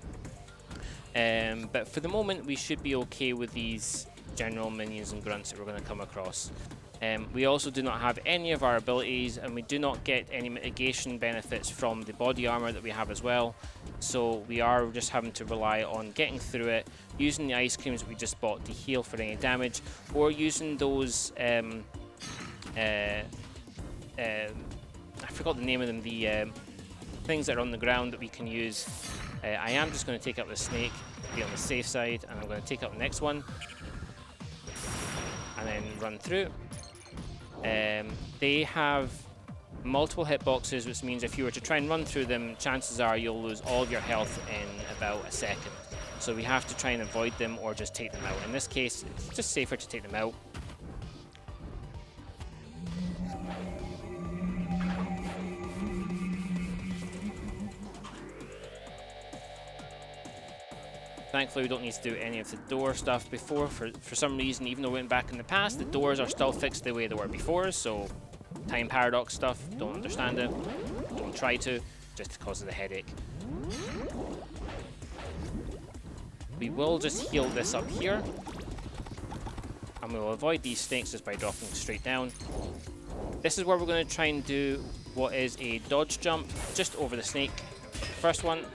But for the moment, we should be okay with these general minions and grunts that we're going to come across. We also do not have any of our abilities, and we do not get any mitigation benefits from the body armor that we have as well. So we are just having to rely on getting through it, using the ice creams that we just bought to heal for any damage, or using those I forgot the name of them, the things that are on the ground that we can use. I am just going to take out the snake, be on the safe side, and I'm going to take out the next one and then run through. They have multiple hitboxes, which means if you were to try and run through them, chances are you'll lose all of your health in about a second. So we have to try and avoid them or just take them out. In this case, it's just safer to take them out. Thankfully, we don't need to do any of the door stuff before. For some reason, even though we went back in the past, the doors are still fixed the way they were before, so time paradox stuff, don't understand it, don't try to, just because of the headache. We will just heal this up here, and we'll avoid these snakes just by dropping straight down. This is where we're going to try and do what is a dodge jump just over the snake. First one.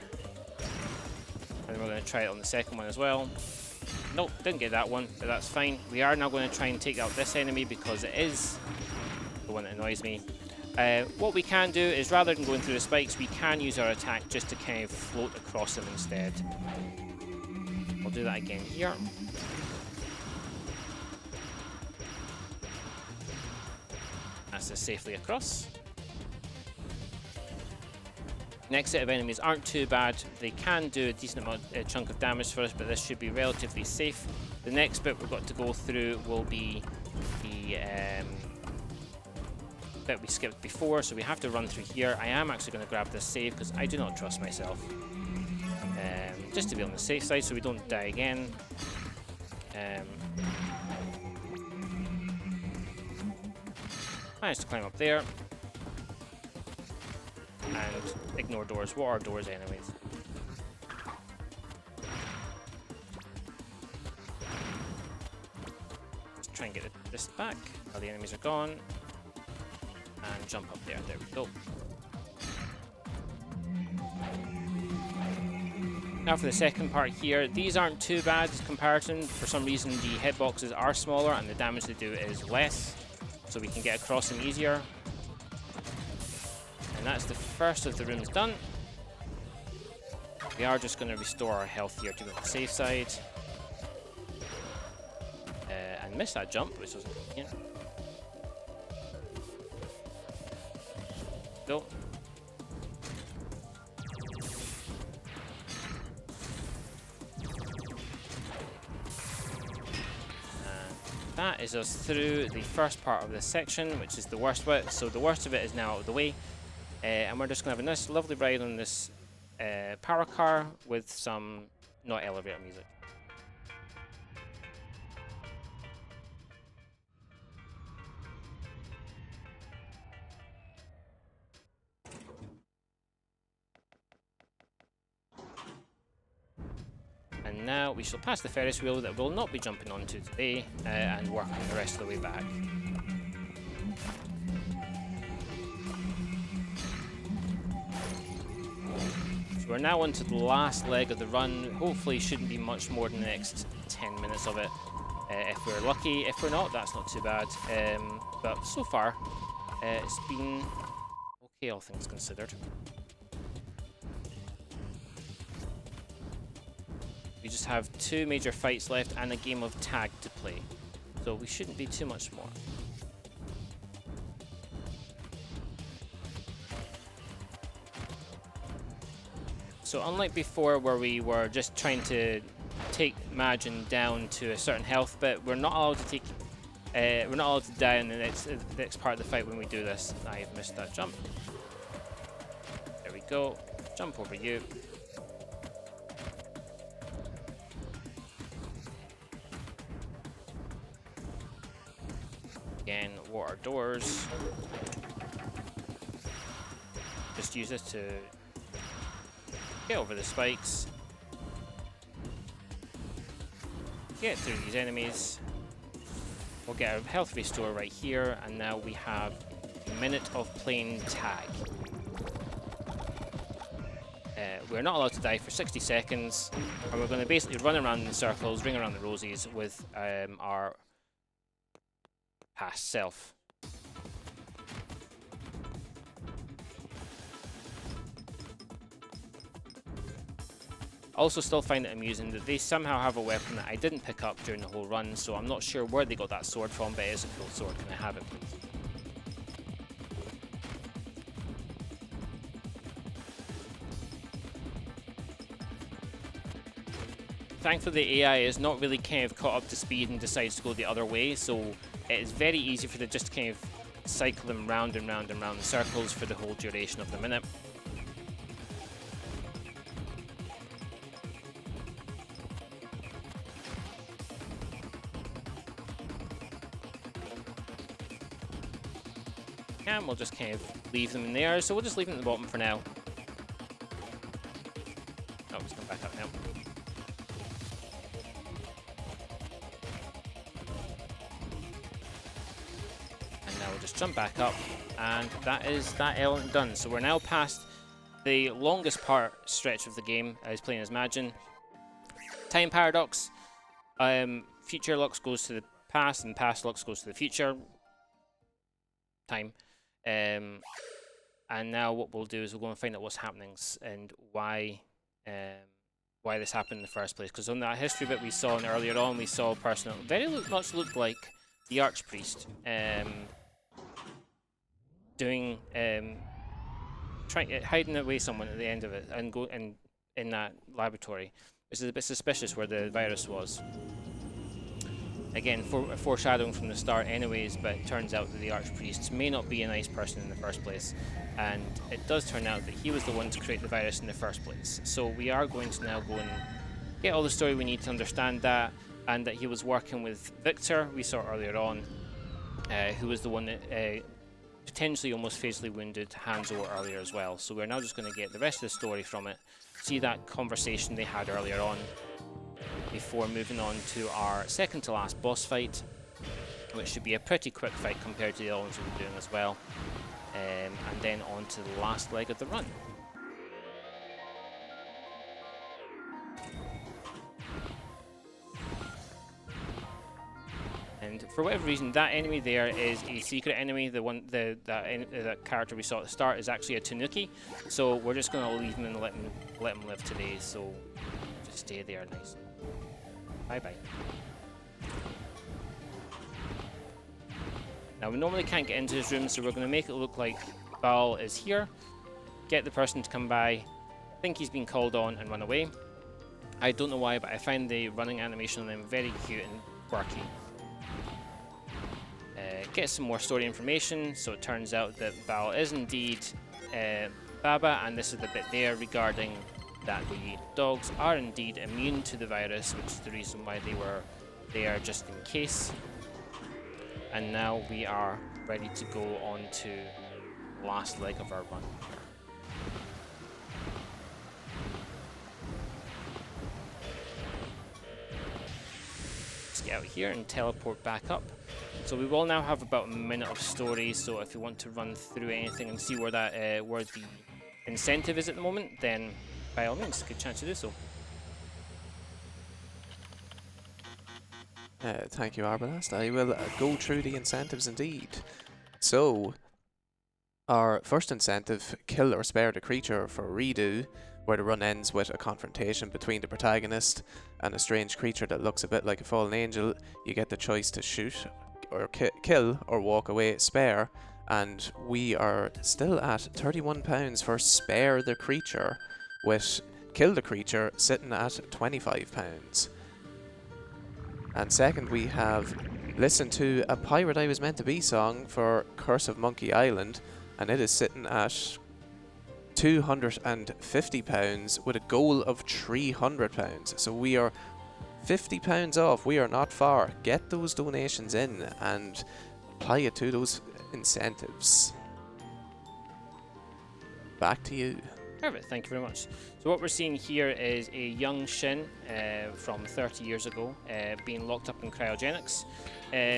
And then we're going to try it on the second one as well. Nope, didn't get that one, but that's fine. We are now going to try and take out this enemy because it is the one that annoys me. What we can do is, rather than going through the spikes, we can use our attack just to kind of float across them instead. We'll do that again here. That's it safely across. Next set of enemies aren't too bad. They can do a decent amount, chunk of damage for us, but this should be relatively safe. The next bit we've got to go through will be the bit we skipped before, so we have to run through here. I am actually going to grab this save because I do not trust myself. Just to be on the safe side so we don't die again. Managed to climb up there. And ignore doors. What are doors anyways? Let's try and get this back while the enemies are gone. And jump up there. There we go. Now for the second part here, these aren't too bad as comparison. For some reason the hitboxes are smaller and the damage they do is less, so we can get across them easier. And that's the first of the rooms done. We are just going to restore our health here to go to the safe side. And miss that jump, which was convenient. Go. That is us through the first part of this section, which is the worst bit. So the worst of it is now out of the way. And we're just going to have a nice, lovely ride on this power car with some not elevator music. And now we shall pass the Ferris wheel that we'll not be jumping onto today and work on the rest of the way back. So we're now onto the last leg of the run. Hopefully shouldn't be much more than the next 10 minutes of it. If we're lucky. If we're not, that's not too bad. But so far, it's been okay, all things considered. We just have 2 major fights left and a game of tag to play. So we shouldn't be too much more. So unlike before where we were just trying to Imagine down to a certain health, but we're not allowed to take. We're not allowed to die in the next part of the fight when we do this. I've missed that jump. There we go. Jump over you. Again, water doors. Just use this to get over the spikes. Get through these enemies. We'll get a health restore right here, and now we have a minute of playing tag. We're not allowed to die for 60 seconds, and we're going to basically run around in circles, ring around the rosies with our past self. Also still find it amusing that they somehow have a weapon that I didn't pick up during the whole run, so I'm not sure where they got that sword from, but it is a cool sword. Can I have it, please? Thankfully, the AI is not really kind of caught up to speed and decides to go the other way, so it is very easy for them just kind of cycle them round and round and round in circles for the whole duration of the minute. And we'll just kind of leave them in there, so we'll just leave them at the bottom for now. Oh, it's come back up now. And now we'll just jump back up, and that is that element done. So we're now past the longest stretch of the game. I was playing as Majin. Time paradox. Future Lux goes to the past, and past Lux goes to the future. Time. And now what we'll do is we'll go and find out what's happening and why this happened in the first place. Because on that history bit we saw earlier on, we saw a person that very much looked like the Archpriest, hiding away someone at the end of it and in that laboratory, which is a bit suspicious where the virus was. Again, foreshadowing from the start anyways, but it turns out that the Archpriest may not be a nice person in the first place, and it does turn out that he was the one to create the virus in the first place. So we are going to now go and get all the story we need to understand that, and that he was working with Victor, we saw earlier on, who was the one that potentially almost fatally wounded Hanzo earlier as well. So we're now just going to get the rest of the story from it, see that conversation they had earlier on, before moving on to our second to last boss fight, which should be a pretty quick fight compared to the other ones we're doing as well, and then on to the last leg of the run. And for whatever reason, that enemy there is a secret enemy. The one, that character we saw at the start is actually a Tanuki. So we're just going to leave him and let him live today. So just stay there, nice. Bye bye. Now we normally can't get into his room, so we're going to make it look like Baal is here. Get the person to come by. Think he's been called on and run away. I don't know why, but I find the running animation on them very cute and quirky. Get some more story information. So it turns out that Baal is indeed Baba, and this is the bit there regarding that the dogs are indeed immune to the virus, which is the reason why they were there just in case. And now we are ready to go on to the last leg of our run. Let's get out here and teleport back up. So we will now have about a minute of story, so if you want to run through anything and see where that where the incentive is at the moment, then by all means, good chance to do so. Thank you, Arbalest. I will go through the incentives indeed. So, our first incentive, kill or spare the creature for redo, where the run ends with a confrontation between the protagonist and a strange creature that looks a bit like a fallen angel. You get the choice to shoot or kill or walk away, spare, and we are still at £31 for spare the creature, with kill the creature sitting at £25. And second, we have listened to A Pirate I Was Meant to Be song for Curse of Monkey Island, and it is sitting at £250 with a goal of £300. So we are £50 off. We are not far. Get those donations in and apply it to those incentives. Back to you. Perfect, thank you very much. So what we're seeing here is a young Shin from 30 years ago being locked up in cryogenics.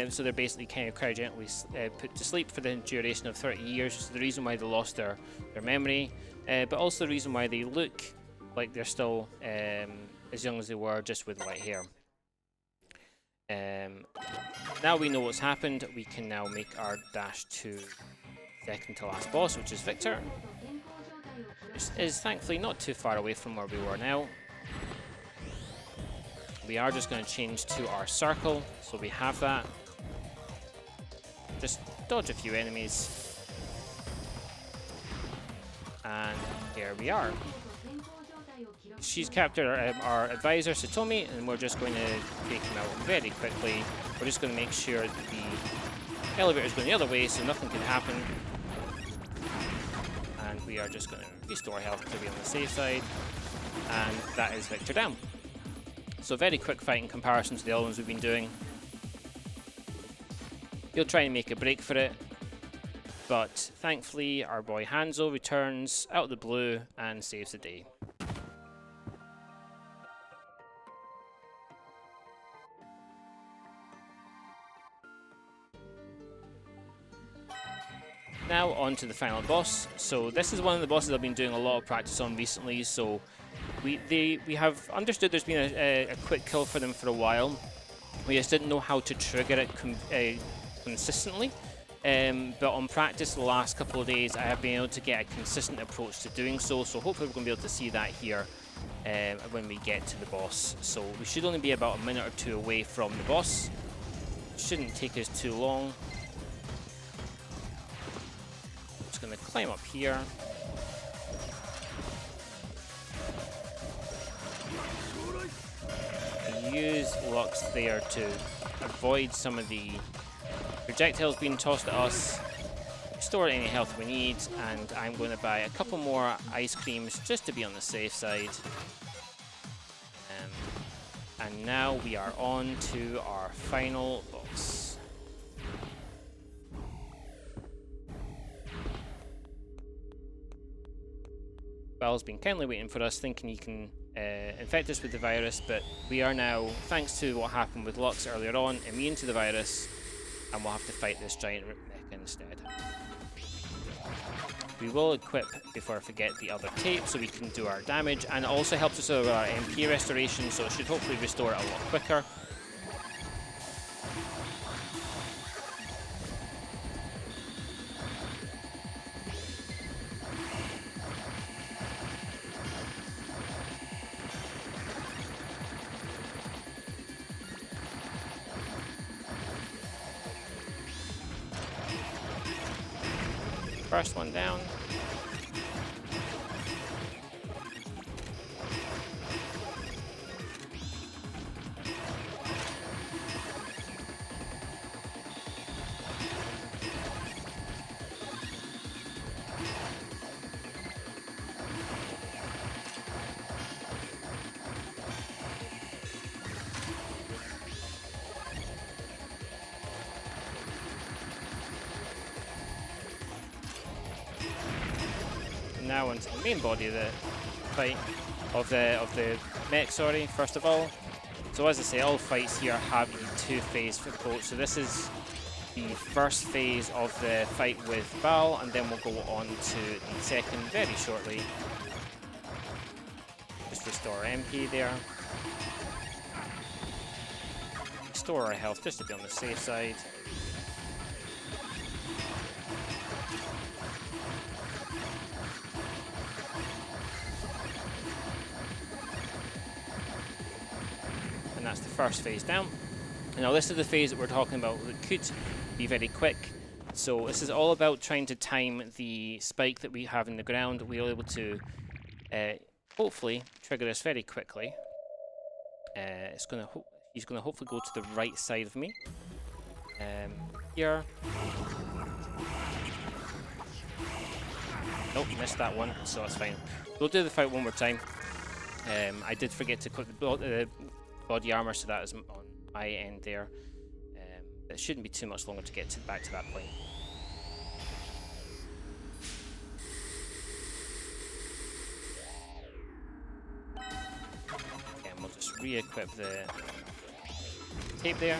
So they're basically kind of cryogenically put to sleep for the duration of 30 years, which is the reason why they lost their memory, but also the reason why they look like they're still as young as they were, just with white hair. Now we know what's happened, we can now make our dash to second to last boss, which is Victor. Which is thankfully not too far away from where we were now. We are just going to change to our circle, so we have that. Just dodge a few enemies. And here we are. She's captured our advisor, Satomi, and we're just going to take him out very quickly. We're just going to make sure that the elevator is going the other way so nothing can happen. And we are just going to restore health to be on the safe side. And that is Victor down. So very quick fight in comparison to the other ones we've been doing. He'll try and make a break for it. But thankfully our boy Hanzo returns out of the blue and saves the day. Now on to the final boss. So this is one of the bosses I've been doing a lot of practice on recently. So we have understood there's been a quick kill for them for a while. We just didn't know how to trigger it consistently. But on practice the last couple of days I have been able to get a consistent approach to doing so. So hopefully we're going to be able to see that here when we get to the boss. So we should only be about a minute or two away from the boss. Shouldn't take us too long. Going to climb up here. Use Lux there to avoid some of the projectiles being tossed at us. Restore any health we need, and I'm going to buy a couple more ice creams just to be on the safe side. And now we are on to our final boss. Val's been kindly waiting for us, thinking he can infect us with the virus, but we are now, thanks to what happened with Lux earlier on, immune to the virus, and we'll have to fight this giant mecha instead. We will equip, before I forget, the other tape so we can do our damage, and it also helps us with our MP restoration, so it should hopefully restore it a lot quicker. First one down. Now onto the main body of the fight, of the mech, sorry, first of all. So as I say, all fights here have a two-phase approach. So this is the first phase of the fight with Val, and then we'll go on to the second very shortly. Just restore MP there. Restore our health just to be on the safe side. And that's the first phase down. And now this is the phase that we're talking about that could be very quick. So this is all about trying to time the spike that we have in the ground. We'll be able to hopefully trigger this very quickly. It's going to he's going to hopefully go to the right side of me. Here. Nope, missed that one, so that's fine. We'll do the fight one more time. I did forget to put the body armor, so that is on my end there. It shouldn't be too much longer to get back to that point. Again, we'll just re-equip the tape there.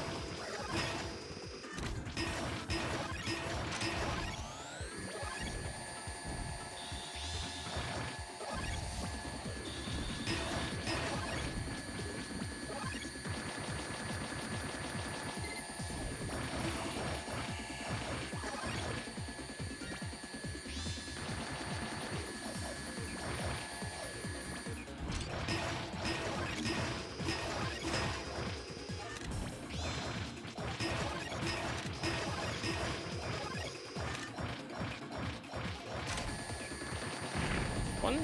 One.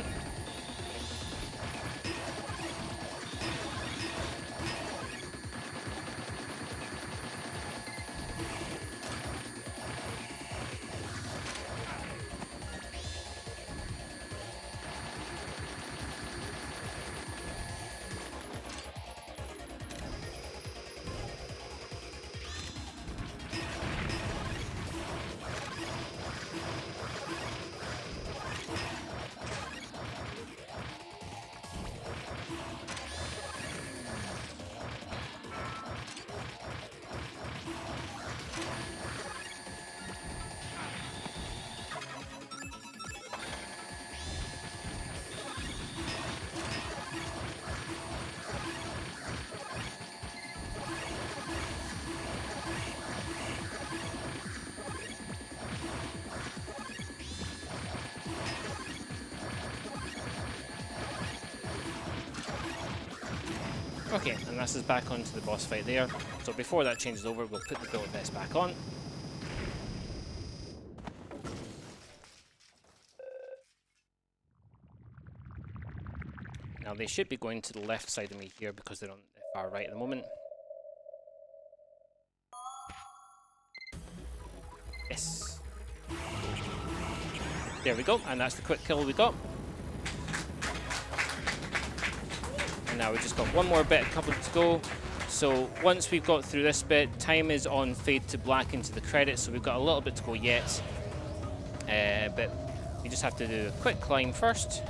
Okay, and this is back onto the boss fight there. So before that changes over, we'll put the bullet vest back on. Now they should be going to the left side of me here because they're on the far right at the moment. Yes. There we go, and that's the quick kill we got. And now we've just got one more bit, a couple to go. So once we've got through this bit, time is on fade to black into the credits, so we've got a little bit to go yet. But we just have to do a quick climb first.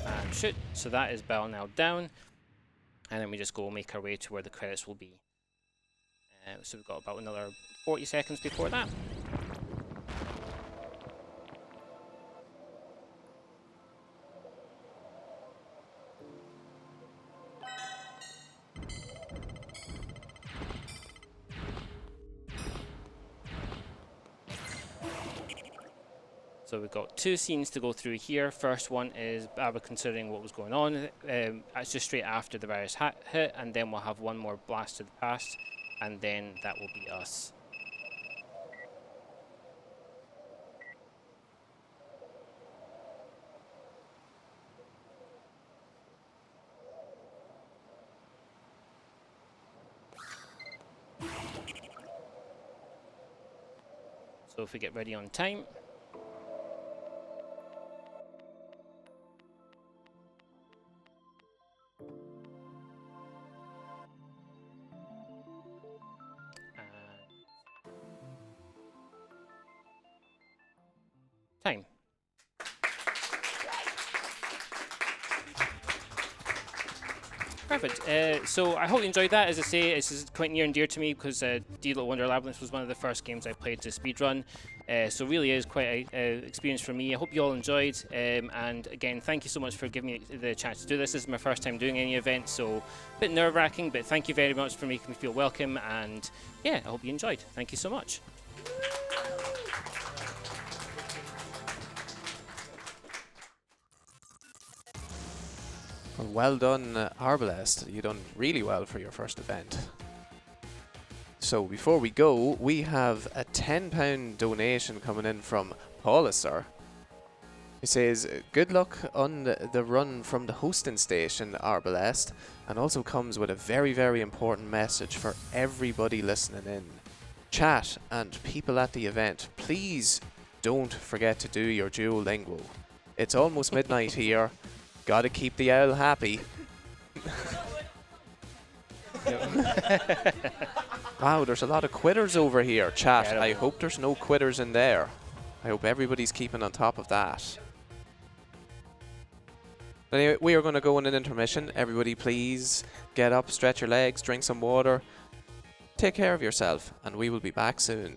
And shoot, so that is Bell now down. And then we just go make our way to where the credits will be. So we've got about another 40 seconds before that. So we've got two scenes to go through here. First one is Abba considering what was going on. That's just straight after the virus hit, and then we'll have one more blast to the past, and then that will be us. So if we get ready on time. Time. Perfect. So I hope you enjoyed that. As I say, this is quite near and dear to me because Deed Little Wonder Labyrinth was one of the first games I played to speedrun. So really is quite an experience for me. I hope you all enjoyed. And again, thank you so much for giving me the chance to do this. This is my first time doing any event, so a bit nerve-wracking, but thank you very much for making me feel welcome. And yeah, I hope you enjoyed. Thank you so much. Well done, Arbalest. You've done really well for your first event. So before we go, we have a £10 donation coming in from Paulister. He says, good luck on the run from the hosting station, Arbalest, and also comes with a very, very important message for everybody listening in. Chat and people at the event, please don't forget to do your Duolingo. It's almost midnight here. Gotta keep the owl happy. Wow, there's a lot of quitters over here. Chat, I hope there's no quitters in there. I hope everybody's keeping on top of that. Anyway, we are going to go in an intermission. Everybody please get up, stretch your legs, drink some water. Take care of yourself, and we will be back soon.